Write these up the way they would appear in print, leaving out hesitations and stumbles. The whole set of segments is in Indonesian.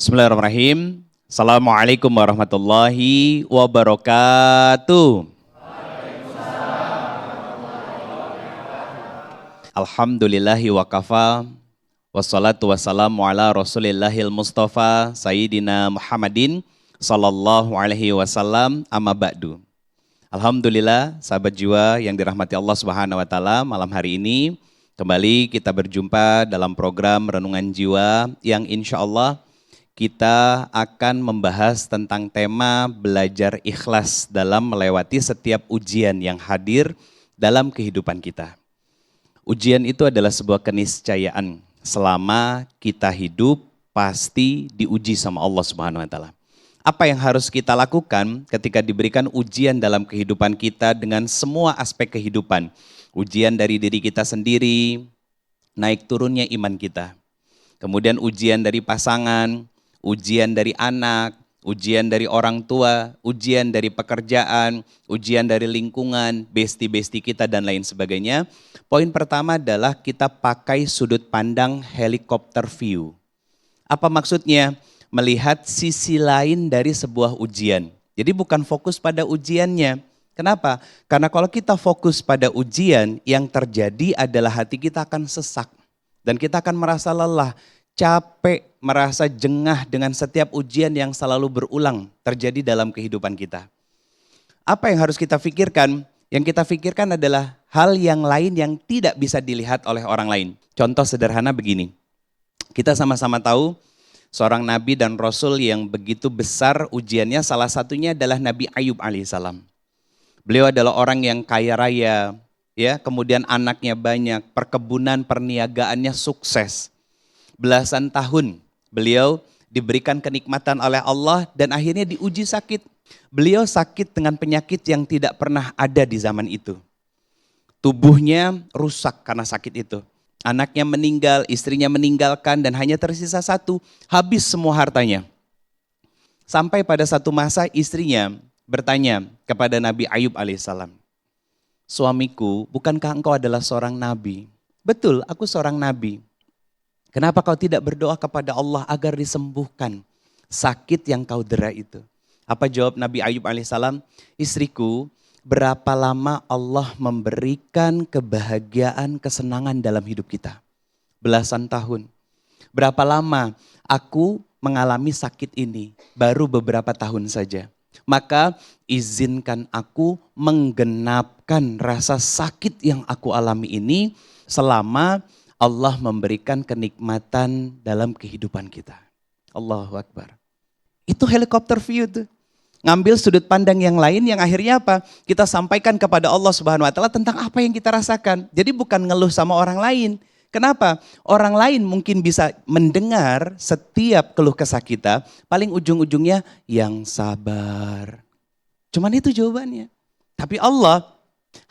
Bismillahirrahmanirrahim. Assalamualaikum warahmatullahi wabarakatuh. Alhamdulillahi wa kafa. Wassalatu wassalamu ala rasulillahil mustafa Sayyidina Muhammadin sallallahu alaihi wasallam, amma ba'du. Alhamdulillah, sahabat jiwa yang dirahmati Allah Subhanahu wa taala, malam hari ini kembali kita berjumpa dalam program Renungan Jiwa yang insya Allah kita akan membahas tentang tema belajar ikhlas dalam melewati setiap ujian yang hadir dalam kehidupan kita. Ujian itu adalah sebuah keniscayaan. Selama kita hidup pasti diuji sama Allah Subhanahu wa taala. Apa yang harus kita lakukan ketika diberikan ujian dalam kehidupan kita dengan semua aspek kehidupan? Ujian dari diri kita sendiri, naik turunnya iman kita. Kemudian ujian dari pasangan, ujian dari anak, ujian dari orang tua, ujian dari pekerjaan, ujian dari lingkungan, besti-besti kita dan lain sebagainya. Poin pertama adalah kita pakai sudut pandang helikopter view. Apa maksudnya? Melihat sisi lain dari sebuah ujian. Jadi bukan fokus pada ujiannya. Kenapa? Karena kalau kita fokus pada ujian, yang terjadi adalah hati kita akan sesak. Dan kita akan merasa lelah, capek, merasa jengah dengan setiap ujian yang selalu berulang terjadi dalam kehidupan kita. Apa yang harus kita pikirkan? Yang kita pikirkan adalah hal yang lain yang tidak bisa dilihat oleh orang lain. Contoh sederhana begini, kita sama-sama tahu seorang nabi dan rasul yang begitu besar ujiannya, salah satunya adalah Nabi Ayub alaihissalam. Beliau adalah orang yang kaya raya, ya, kemudian anaknya banyak, perkebunan perniagaannya sukses. Belasan tahun beliau diberikan kenikmatan oleh Allah dan akhirnya diuji sakit. Beliau sakit dengan penyakit yang tidak pernah ada di zaman itu. Tubuhnya rusak karena sakit itu. Anaknya meninggal, istrinya meninggalkan dan hanya tersisa satu, habis semua hartanya. Sampai pada satu masa istrinya bertanya kepada Nabi Ayub alaihissalam, "Suamiku, bukankah engkau adalah seorang nabi?" "Betul, aku seorang nabi. Kenapa kau tidak berdoa kepada Allah agar disembuhkan sakit yang kau dera itu?" Apa jawab Nabi Ayub alaihissalam? "Istriku, berapa lama Allah memberikan kebahagiaan, kesenangan dalam hidup kita? Belasan tahun. Berapa lama aku mengalami sakit ini? Baru beberapa tahun saja. Maka izinkan aku menggenapkan rasa sakit yang aku alami ini selama Allah memberikan kenikmatan dalam kehidupan kita." Allahu Akbar. Itu helikopter view tuh. Ngambil sudut pandang yang lain yang akhirnya apa? Kita sampaikan kepada Allah Subhanahu wa taala tentang apa yang kita rasakan. Jadi bukan ngeluh sama orang lain. Kenapa? Orang lain mungkin bisa mendengar setiap keluh kesah kita, paling ujung-ujungnya yang sabar. Cuman itu jawabannya. Tapi Allah,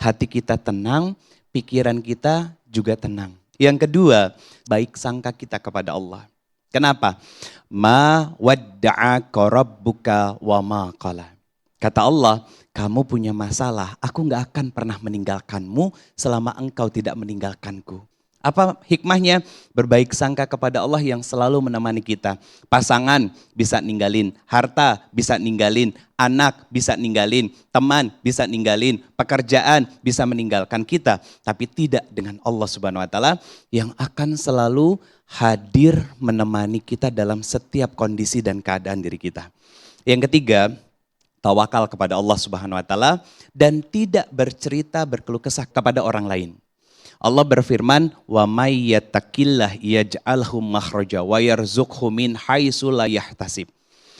hati kita tenang, pikiran kita juga tenang. Yang kedua, baik sangka kita kepada Allah. Kenapa? Ma wadda'aka rabbuka wa ma qala. Kata Allah, kamu punya masalah, aku gak akan pernah meninggalkanmu selama engkau tidak meninggalkanku. Apa hikmahnya? Berbaik sangka kepada Allah yang selalu menemani kita. Pasangan bisa ninggalin, harta bisa ninggalin, anak bisa ninggalin, teman bisa ninggalin, pekerjaan bisa meninggalkan kita. Tapi tidak dengan Allah Subhanahu wa taala yang akan selalu hadir menemani kita dalam setiap kondisi dan keadaan diri kita. Yang ketiga, tawakal kepada Allah Subhanahu wa taala dan tidak bercerita berkeluh kesah kepada orang lain. Allah berfirman, "Wa may yattaqillah yaj'alhu makhraja wa yarzuqhu min haitsu la yahtasib."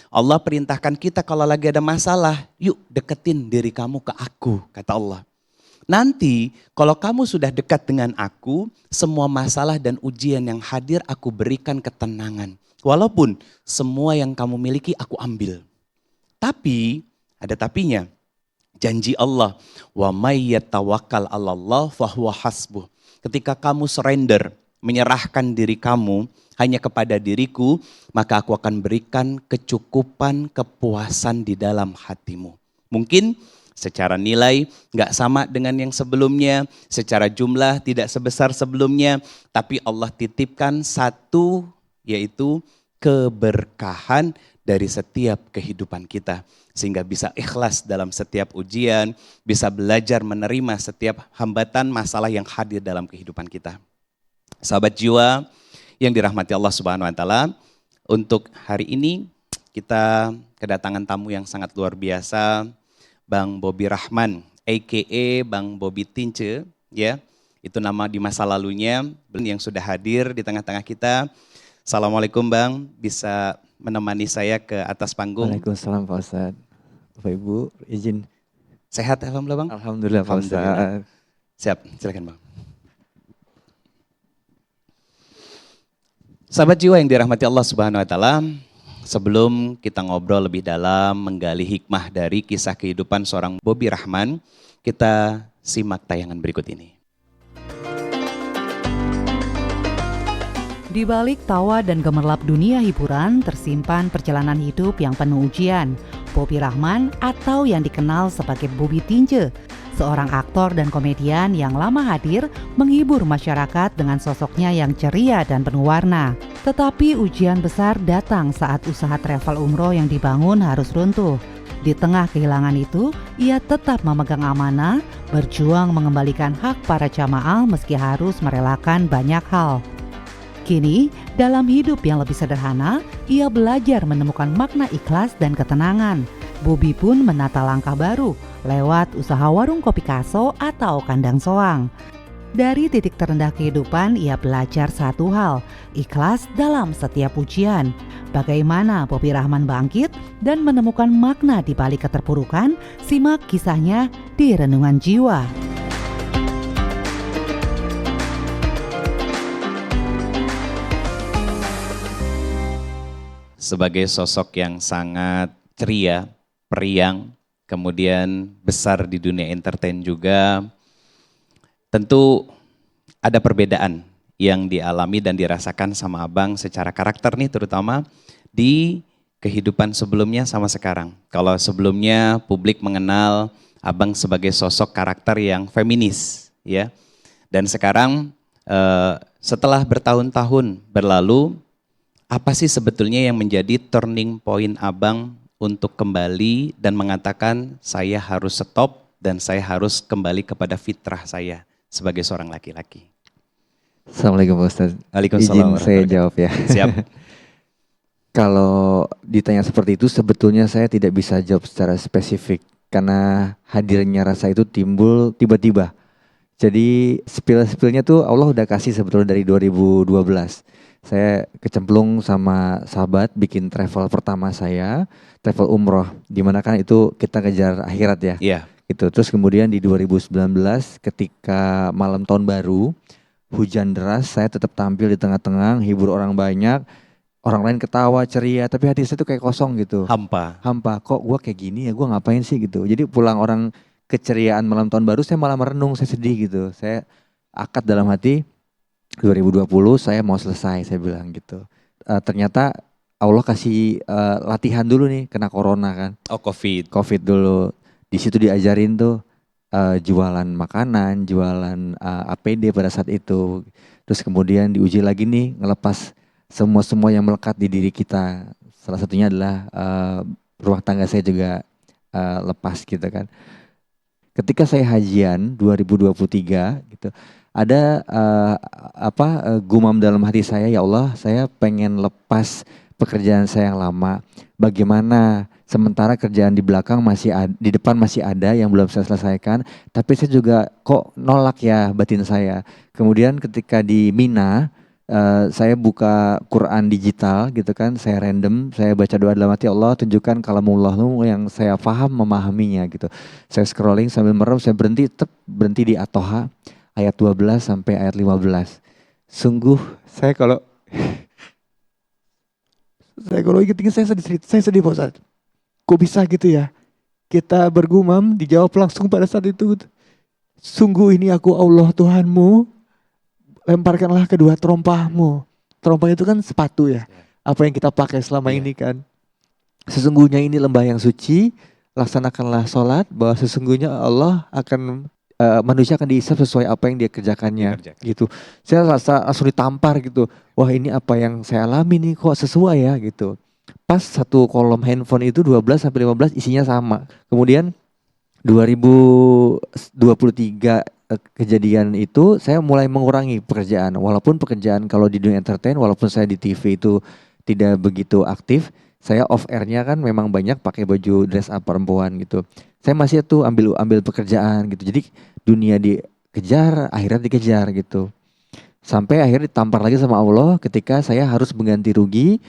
Allah perintahkan kita kalau lagi ada masalah, yuk deketin diri kamu ke aku, kata Allah. Nanti kalau kamu sudah dekat dengan aku, semua masalah dan ujian yang hadir aku berikan ketenangan. Walaupun semua yang kamu miliki aku ambil. Tapi, ada tapinya. Janji Allah, "Wa may yatawakkal 'alallah fahuwa hasbuh." Ketika kamu surrender, menyerahkan diri kamu hanya kepada diriku, maka aku akan berikan kecukupan, kepuasan di dalam hatimu. Mungkin secara nilai gak sama dengan yang sebelumnya, secara jumlah tidak sebesar sebelumnya, tapi Allah titipkan satu, yaitu keberkahan dari setiap kehidupan kita. Sehingga bisa ikhlas dalam setiap ujian, bisa belajar menerima setiap hambatan masalah yang hadir dalam kehidupan kita. Sahabat jiwa yang dirahmati Allah Subhanahu wa taala, untuk hari ini kita kedatangan tamu yang sangat luar biasa, Bang Bobby Rahman, aka Bang Bobby Tince, ya. Itu nama di masa lalunya yang sudah hadir di tengah-tengah kita. Assalamualaikum Bang, bisa menemani saya ke atas panggung. Waalaikumsalam Pak Ustadz. Bapak Ibu izin. Sehat alhamdulillah Bang? Alhamdulillah Pak Ustadz. Siap, silakan Bang. Sahabat jiwa yang dirahmati Allah Subhanahu wa taala, sebelum kita ngobrol lebih dalam menggali hikmah dari kisah kehidupan seorang Bobby Rahman, kita simak tayangan berikut ini. Di balik tawa dan gemerlap dunia hiburan, tersimpan perjalanan hidup yang penuh ujian. Bobby Rahman atau yang dikenal sebagai Bobby Tince, seorang aktor dan komedian yang lama hadir menghibur masyarakat dengan sosoknya yang ceria dan penuh warna. Tetapi ujian besar datang saat usaha travel umroh yang dibangun harus runtuh. Di tengah kehilangan itu, ia tetap memegang amanah, berjuang mengembalikan hak para jamaah meski harus merelakan banyak hal. Kini, dalam hidup yang lebih sederhana, ia belajar menemukan makna ikhlas dan ketenangan. Bobby pun menata langkah baru lewat usaha warung kopi Kaso atau kandang soang. Dari titik terendah kehidupan, ia belajar satu hal, ikhlas dalam setiap ujian. Bagaimana Bobby Rahman bangkit dan menemukan makna di balik keterpurukan, simak kisahnya di Renungan Jiwa. Sebagai sosok yang sangat ceria, periang, kemudian besar di dunia entertain juga, tentu ada perbedaan yang dialami dan dirasakan sama Abang secara karakter nih, terutama di kehidupan sebelumnya sama sekarang. Kalau sebelumnya publik mengenal Abang sebagai sosok karakter yang feminis, ya. Dan sekarang setelah bertahun-tahun berlalu, apa sih sebetulnya yang menjadi turning point Abang untuk kembali dan mengatakan saya harus stop dan saya harus kembali kepada fitrah saya sebagai seorang laki-laki? Assalamualaikum Pak Ustadz. Waalaikumsalam. Izin saya jawab ya. Siap. Kalau ditanya seperti itu sebetulnya saya tidak bisa jawab secara spesifik. Karena hadirnya rasa itu timbul tiba-tiba. Jadi spill-spillnya tuh Allah udah kasih sebetulnya dari 2012. Saya kecemplung sama sahabat bikin travel pertama saya, travel umroh. Dimana kan itu kita kejar akhirat ya. Iya. Gitu. Terus kemudian di 2019 ketika malam tahun baru, hujan deras, saya tetap tampil di tengah-tengah, hibur orang banyak. Orang lain ketawa, ceria, tapi hati saya tuh kayak kosong gitu. Hampa. Kok gue kayak gini ya, gue ngapain sih gitu. Jadi pulang orang keceriaan malam tahun baru, saya malah merenung, saya sedih gitu. Saya akad dalam hati, 2020 saya mau selesai, saya bilang gitu. Ternyata Allah kasih latihan dulu nih, kena corona kan. Oh, Covid dulu. Di situ diajarin tuh jualan makanan, jualan APD pada saat itu. Terus kemudian diuji lagi nih, ngelepas semua yang melekat di diri kita. Salah satunya adalah rumah tangga saya juga lepas gitu kan. Ketika saya hajian 2023 gitu, ada gumam dalam hati saya, ya Allah, saya pengen lepas pekerjaan saya yang lama. Bagaimana sementara kerjaan di belakang di depan masih ada yang belum saya selesaikan, tapi saya juga kok nolak ya batin saya. Kemudian ketika di Mina, saya buka Quran digital gitu kan, saya random, saya baca doa dalam hati, Allah tunjukkan kalamullah-Mu yang saya paham memahaminya gitu. Saya scrolling sambil merem, saya berhenti di At-Toha ayat 12 sampai ayat 15. Sungguh saya kalau ingat saya sedih Pak Ustadz. Kok bisa gitu ya? Kita bergumam, dijawab langsung pada saat itu. Sungguh ini aku Allah Tuhanmu, lemparkanlah kedua terompahmu. Terompah itu kan sepatu ya. Apa yang kita pakai selama ini kan. Sesungguhnya ini lembah yang suci, laksanakanlah sholat, bahwa sesungguhnya Allah akan manusia akan dihisab sesuai apa yang dia kerjakannya Dikerjakan. gitu. Saya rasa langsung ditampar gitu. Wah, ini apa yang saya alami nih kok sesuai ya gitu. Pas satu kolom handphone itu 12 sampai 15 isinya sama. Kemudian 2023 kejadian itu saya mulai mengurangi pekerjaan. Walaupun pekerjaan kalau di dunia entertain, walaupun saya di TV itu tidak begitu aktif, saya off airnya kan memang banyak pakai baju dress up perempuan gitu. Saya masih tuh ambil pekerjaan gitu. Jadi dunia dikejar, akhirat dikejar gitu. Sampai akhirnya ditampar lagi sama Allah ketika saya harus mengganti rugi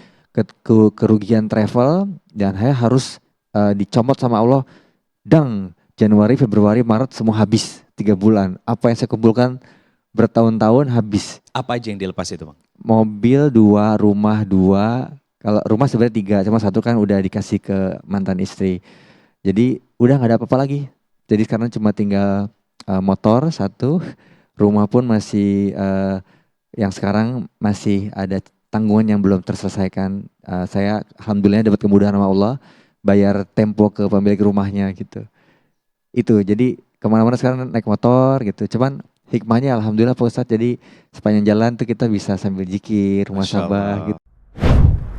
kerugian travel, dan saya harus dicomot sama Allah. Dang, Januari, Februari, Maret semua habis 3 bulan. Apa yang saya kumpulkan bertahun-tahun habis. Apa aja yang dilepas itu Bang? Mobil 2, rumah 2. Kalau rumah sebenarnya 3, cuma 1 kan udah dikasih ke mantan istri. Jadi udah gak ada apa-apa lagi. Jadi sekarang cuma tinggal motor 1, rumah pun masih yang sekarang masih ada tanggungan yang belum terselesaikan. Saya alhamdulillah dapat kemudahan sama Allah, bayar tempo ke pemilik rumahnya gitu. Itu jadi kemana-mana sekarang naik motor gitu. Cuman hikmahnya alhamdulillah Pak Ustadz, jadi sepanjang jalan tuh kita bisa sambil zikir, muhasabah gitu.